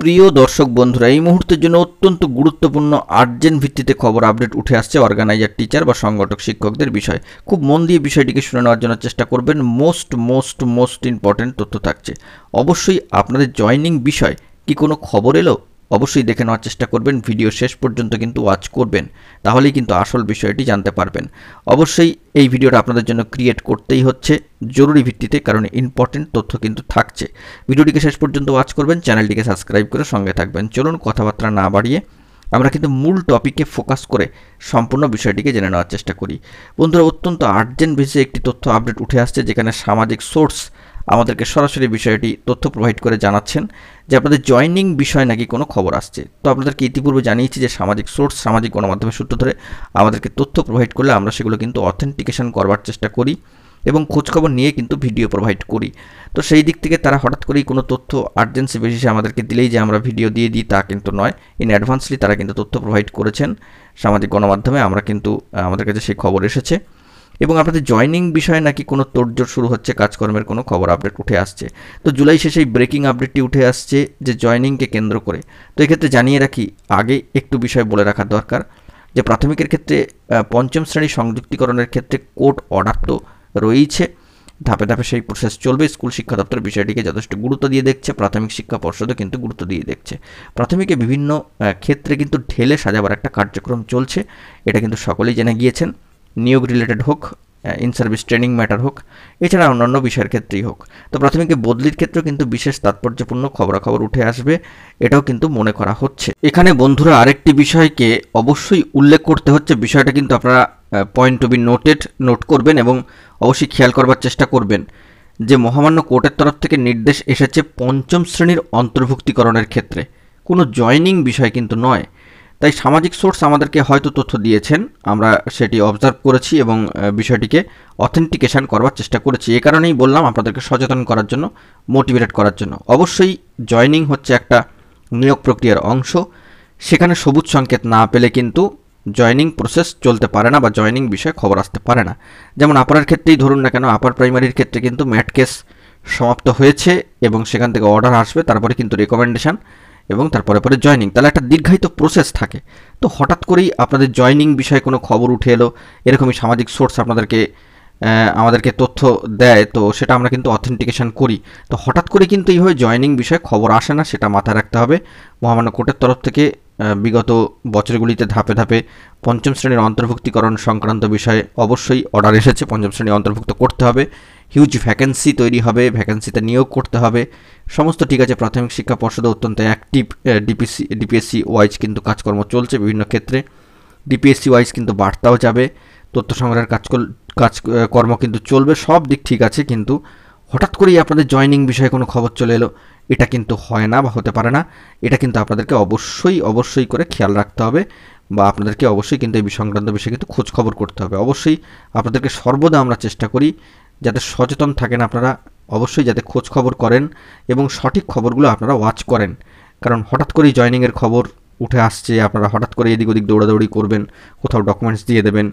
প্রিয় দর্শক বন্ধুরা, এই মুহূর্তের জন্য অত্যন্ত গুরুত্বপূর্ণ আর্জেন্ট ভিত্তিতে খবর আপডেট উঠে আসছে অর্গানাইজার টিচার বা সংগঠক শিক্ষকদের বিষয়। খুব মন দিয়ে বিষয়টিকে শুনে নেওয়ার জন্য চেষ্টা করবেন। মোস্ট ইম্পর্টেন্ট তথ্য থাকছে। অবশ্যই আপনাদের জয়েনিং বিষয় কি কোনো খবর এলো অবশ্যই দেখে নেওয়ার চেষ্টা করবেন। ভিডিও শেষ পর্যন্ত কিন্তু ওয়াচ করবেন, তাহলেই কিন্তু আসল বিষয়টি জানতে পারবেন। অবশ্যই এই ভিডিওটা আপনাদের জন্য ক্রিয়েট করতেই হচ্ছে জরুরি ভিত্তিতে, কারণ ইম্পর্টেন্ট তথ্য কিন্তু থাকছে। ভিডিওটিকে শেষ পর্যন্ত ওয়াচ করবেন, চ্যানেলটিকে সাবস্ক্রাইব করে সঙ্গে থাকবেন। চলুন কথাবার্তা না বাড়িয়ে আমরা কিন্তু মূল টপিকে ফোকাস করে সম্পূর্ণ বিষয়টিকে জেনে নেওয়ার চেষ্টা করি। বন্ধুরা, অত্যন্ত আর্জেন্ট বেসিসে একটি তথ্য আপডেট উঠে আসছে, যেখানে সামাজিক সোর্স আমাদেরকে সরাসরি বিষয়টি তথ্য প্রোভাইড করে জানাচ্ছেন যে আপনাদের জয়েনিং বিষয় নাকি কোনো খবর আসছে। তো আপনাদেরকে ইতিপূর্বে জানিয়েছি যে সামাজিক সোর্স, সামাজিক গণমাধ্যমের সূত্র ধরে আমাদেরকে তথ্য প্রোভাইড করলে আমরা সেগুলো কিন্তু অথেন্টিকেশন করবার চেষ্টা করি এবং খোঁজখবর নিয়ে কিন্তু ভিডিও প্রোভাইড করি। তো সেই দিক থেকে তারা হঠাৎ করেই কোনো তথ্য আর্জেন্সি বেসিসে আমাদেরকে দিলেই যে আমরা ভিডিও দিয়ে দিই তা কিন্তু নয়। ইন অ্যাডভান্সলি তারা কিন্তু তথ্য প্রোভাইড করেছেন সামাজিক গণমাধ্যমে। আমরা কিন্তু আমাদের কাছে সেই খবর এসেছে এবং আপনাদের জয়েনিং বিষয়ে নাকি কোনো তোড়জোড় শুরু হচ্ছে, কাজকর্মের কোনো খবর আপডেট উঠে আসছে। তো জুলাই শেষে এই ব্রেকিং আপডেটটি উঠে আসছে যে জয়েনিংকে কেন্দ্র করে। তো এক্ষেত্রে জানিয়ে রাখি, আগে একটু বিষয় বলে রাখা দরকার যে প্রাথমিকের ক্ষেত্রে পঞ্চম শ্রেণী সংযুক্তিকরণের ক্ষেত্রে কোর্ট অর্ডার তো রয়েছে, ধাপে ধাপে সেই প্রসেস চলবে। স্কুল শিক্ষা দপ্তর বিষয়টিকে যথেষ্ট গুরুত্ব দিয়ে দেখছে, প্রাথমিক শিক্ষা পর্ষদও কিন্তু গুরুত্ব দিয়ে দেখছে। প্রাথমিকে বিভিন্ন ক্ষেত্রে কিন্তু ঢেলে সাজাবার একটা কার্যক্রম চলছে, এটা কিন্তু সকলেই জেনে গিয়েছেন। নিয়োগ রিলেটেড হোক, ইন সার্ভিস ট্রেনিং ম্যাটার হোক, এছাড়া অন্যান্য বিষয়ের ক্ষেত্রেই হোক। তো প্রাথমিকে বদলির ক্ষেত্রেও কিন্তু বিশেষ তাৎপর্যপূর্ণ খবরাখবর উঠে আসবে, এটাও কিন্তু মনে করা হচ্ছে। এখানে বন্ধুরা আরেকটি বিষয়কে অবশ্যই উল্লেখ করতে হচ্ছে, বিষয়টা কিন্তু আপনারা পয়েন্ট টু বি নোট করবেন এবং অবশ্যই খেয়াল করবার চেষ্টা করবেন যে মহামান্য কোর্টের তরফ থেকে নির্দেশ এসেছে পঞ্চম শ্রেণীর অন্তর্ভুক্তিকরণের ক্ষেত্রে, কোনো জয়েনিং বিষয় কিন্তু নয়। তাই সামাজিক সোর্স আমাদেরকে হয়তো তথ্য দিয়েছেন, আমরা সেটি অবজার্ভ করেছি এবং বিষয়টিকে অথেন্টিকেশন করবার চেষ্টা করেছি। এ কারণেই বললাম আপনাদেরকে সচেতন করার জন্য, মোটিভেট করার জন্য। অবশ্যই জয়েনিং হচ্ছে একটা নিয়োগ প্রক্রিয়ার অংশ, সেখানে সবুজ সংকেত না পেলে কিন্তু জয়েনিং প্রসেস চলতে পারে না বা জয়েনিং বিষয়ে খবর আসতে পারে না। যেমন আপারের ক্ষেত্রেই ধরুন না কেন, আপার প্রাইমারির ক্ষেত্রে কিন্তু ম্যাট কেস সমাপ্ত হয়েছে এবং সেখান থেকে অর্ডার আসবে, তারপরে কিন্তু রেকমেন্ডেশন এবং তারপরে পরে জয়েনিং, তাহলে একটা দীর্ঘায়িত প্রসেস থাকে। তো হঠাৎ করেই আপনাদের জয়েনিং বিষয়ে কোনো খবর উঠে এলো, এরকমই সামাজিক সোর্স আমাদেরকে তথ্য দেয়, তো সেটা আমরা কিন্তু অথেন্টিকেশন করি। তো হঠাৎ করে কিন্তু এইভাবে জয়েনিং বিষয়ে খবর আসে না, সেটা মাথায় রাখতে হবে। মহামান্য কোর্টের তরফ থেকে বিগত বছরগুলিতে ধাপে ধাপে পঞ্চম শ্রেণীর অন্তর্ভুক্তিকরণ সংক্রান্ত বিষয়ে অবশ্যই অর্ডার এসেছে, পঞ্চম শ্রেণী অন্তর্ভুক্ত করতে হবে, হিউজ ভ্যাকেন্সি তৈরি হবে, ভ্যাকেন্সিতে নিয়োগ করতে হবে, সমস্ত ঠিক আছে। প্রাথমিক শিক্ষা পর্ষদে অত্যন্ত অ্যাক্টিভ ডিপিএসসি ওয়াইজ কিন্তু কাজকর্ম চলছে বিভিন্ন ক্ষেত্রে, ডিপিএসসি ওয়াইজ কিন্তু বার্তাও যাবে, তথ্য সংগ্রহের কাজকর্ম কিন্তু চলবে, সব দিক ঠিক আছে। কিন্তু হঠাৎ করেই আপনাদের জয়েনিং বিষয়ে কোনো খবর চলে এলো, এটা কিন্তু হয় না বা হতে পারে না। এটা কিন্তু আপনাদেরকে অবশ্যই করে খেয়াল রাখতে হবে বা আপনাদেরকে অবশ্যই কিন্তু এই সংক্রান্ত বিষয়ে কিন্তু খোঁজ খবর করতে হবে। অবশ্যই আপনাদেরকে সর্বদা আমরা চেষ্টা করি যাতে সচেতন থাকেন আপনারা, অবশ্যই যাতে খোঁজ খবর করেন এবং সঠিক খবরগুলো আপনারা ওয়াচ করেন। কারণ হঠাৎ করেই জয়েনিংয়ের খবর উঠে আসছে, আপনারা হঠাৎ করে এদিক ওদিক দৌড়াদৌড়ি করবেন, কোথাও ডকুমেন্টস দিয়ে দেবেন,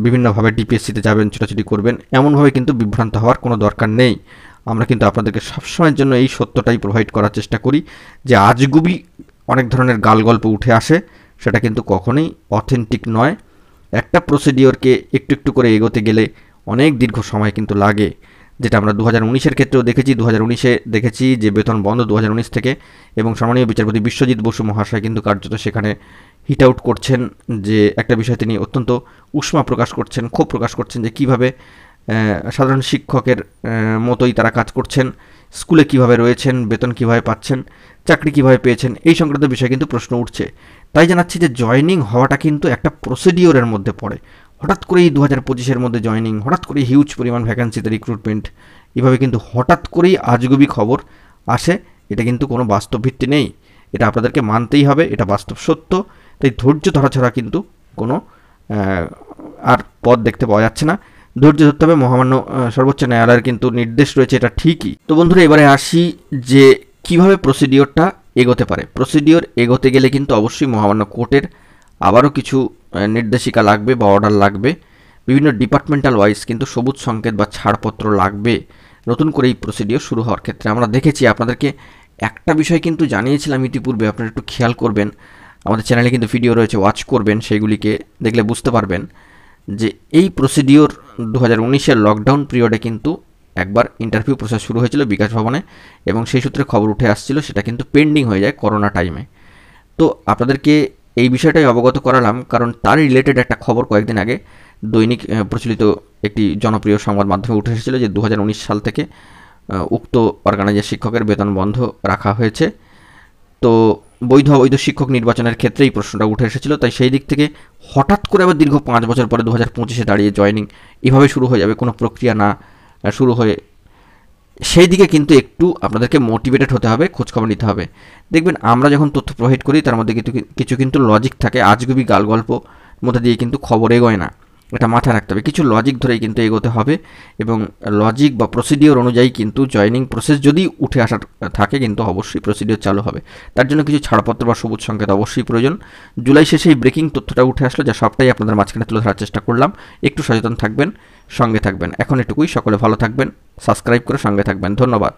বিভিন্নভাবে ডিপিএসসিতে যাবেন, ছোটাছুটি করবেন, এমনভাবে কিন্তু বিভ্রান্ত হওয়ার কোনো দরকার নেই। আমরা কিন্তু আপনাদেরকে সবসময়ের জন্য এই সত্যটাই প্রোভাইড করার চেষ্টা করি যে আজগুবি অনেক ধরনের গালগল্প উঠে আসে, সেটা কিন্তু কখনোই অথেন্টিক নয়। একটা প্রসিডিওরকে একটু করে এগোতে গেলে অনেক দীর্ঘ সময় কিন্তু লাগে, যেটা আমরা 2019-এর ক্ষেত্রেও দেখেছি। 2019-এ দেখেছি যে বেতন বন্ধ 2019 থেকে, এবং সম্মানীয় বিচারপতি বিশ্বজিৎ বসু মহাশয় কিন্তু কার্যত সেখানে হিট আউট করছেন যে একটা বিষয় তিনি অত্যন্ত উষ্মা প্রকাশ করছেন, ক্ষোভ প্রকাশ করছেন যে কীভাবে সাধারণ শিক্ষকের মতোই তারা কাজ করছেন, স্কুলে কিভাবে রয়েছেন, বেতন কিভাবে পাচ্ছেন, চাকরি কিভাবে পেয়েছেন, এই সংক্রান্ত বিষয়ে কিন্তু প্রশ্ন উঠছে। তাই জানাচ্ছি যে জয়েনিং হওয়াটা কিন্তু একটা প্রসিডিওরের মধ্যে পড়ে। হঠাৎ করেই 2025-এর মধ্যে জয়েনিং, হঠাৎ করেই হিউজ পরিমাণ ভ্যাকেন্সিতে রিক্রুটমেন্ট, এভাবে কিন্তু হঠাৎ করেই আজগুবি খবর আসে, এটা কিন্তু কোনো বাস্তব ভিত্তি নেই, এটা আপনাদেরকে মানতেই হবে, এটা বাস্তব সত্য। তাই ধৈর্য ধরা ছাড়া কিন্তু কোনো আর পথ দেখতে পাওয়া যাচ্ছে না, ধৈর্য ধরতে হবে। মহামান্য সর্বোচ্চ ন্যায়ালয়ের কিন্তু নির্দেশ রয়েছে, এটা ঠিকই। তো বন্ধুরা, এবারে আসি যে কিভাবে প্রসিডিওরটা এগোতে পারে। প্রসিডিওর এগোতে গেলে কিন্তু অবশ্যই মহামান্য কোর্টের আবারও কিছু নির্দেশিকা লাগবে বা অর্ডার লাগবে, বিভিন্ন ডিপার্টমেন্টাল ওয়াইজ কিন্তু সবুজ সংকেত বা ছাড়পত্র লাগবে নতুন করে এই প্রসিডিওর শুরু হওয়ার ক্ষেত্রে। আমরা দেখেছি আপনাদেরকে একটা বিষয় কিন্তু জানিয়েছিলাম ইতিপূর্বে, আপনারা একটু খেয়াল করবেন, আমাদের চ্যানেলে কিন্তু ভিডিও রয়েছে, ওয়াচ করবেন, সেইগুলিকে দেখলে বুঝতে পারবেন যে এই প্রসিডিওর 2019-এর লকডাউন পিরিয়ডে কিন্তু একবার ইন্টারভিউ প্রসেস শুরু হয়েছিল বিকাশ ভবনে, এবং সেই সূত্রে খবর উঠে আসছিল সেটা কিন্তু পেন্ডিং হয়ে যায় করোনা টাইমে। তো আপনাদেরকে এই বিষয়টাই অবগত করালাম, কারণ তার রিলেটেড একটা খবর কয়েকদিন আগে দৈনিক প্রচলিত একটি জনপ্রিয় সংবাদ মাধ্যমে উঠে এসেছিল যে 2019 সাল থেকে উক্ত অর্গানাইজার শিক্ষকের বেতন বন্ধ রাখা হয়েছে। তো বৈধ অবৈধ শিক্ষক নির্বাচনের ক্ষেত্রে এই প্রশ্নটা উঠে এসেছিল, তাই সেই দিক থেকে হঠাৎ করে আবার দীর্ঘ 5 বছর পরে 2025-এ দাঁড়িয়ে জয়েনিং এভাবে শুরু হয়ে যাবে, কোনো প্রক্রিয়া না শুরু হয়ে, সেই দিকে কিন্তু একটু আপনাদেরকে মোটিভেটেড হতে হবে, খোঁজখবর নিতে হবে। দেখবেন আমরা যখন তথ্য প্রোভাইড করি তার মধ্যে কিছু কিন্তু লজিক থাকে, আজগুবি গালগল্প মধ্যে দিয়ে কিন্তু খবর এগোয় না, এটা মাথায় রাখতে হবে। কিছু লজিক ধরেই কিন্তু এগোতে হবে, এবং লজিক বা প্রসিডিওর অনুযায়ী কিন্তু জয়েনিং প্রসেস যদি উঠে আসার থাকে কিন্তু অবশ্যই প্রসিডিওর চালু হবে। তার জন্য কিছু ছাড়পত্র বা সবুজ সংকেত অবশ্যই প্রয়োজন। জুলাই শেষে এই ব্রেকিং তথ্যটা উঠে আসলো, যা সবটাই আপনাদের মাঝখানে তুলে ধরার চেষ্টা করলাম। একটু সচেতন থাকবেন, সঙ্গে থাকবেন। এখন এটুকুই, সকলে ভালো থাকবেন, সাবস্ক্রাইব করে সঙ্গে থাকবেন। ধন্যবাদ।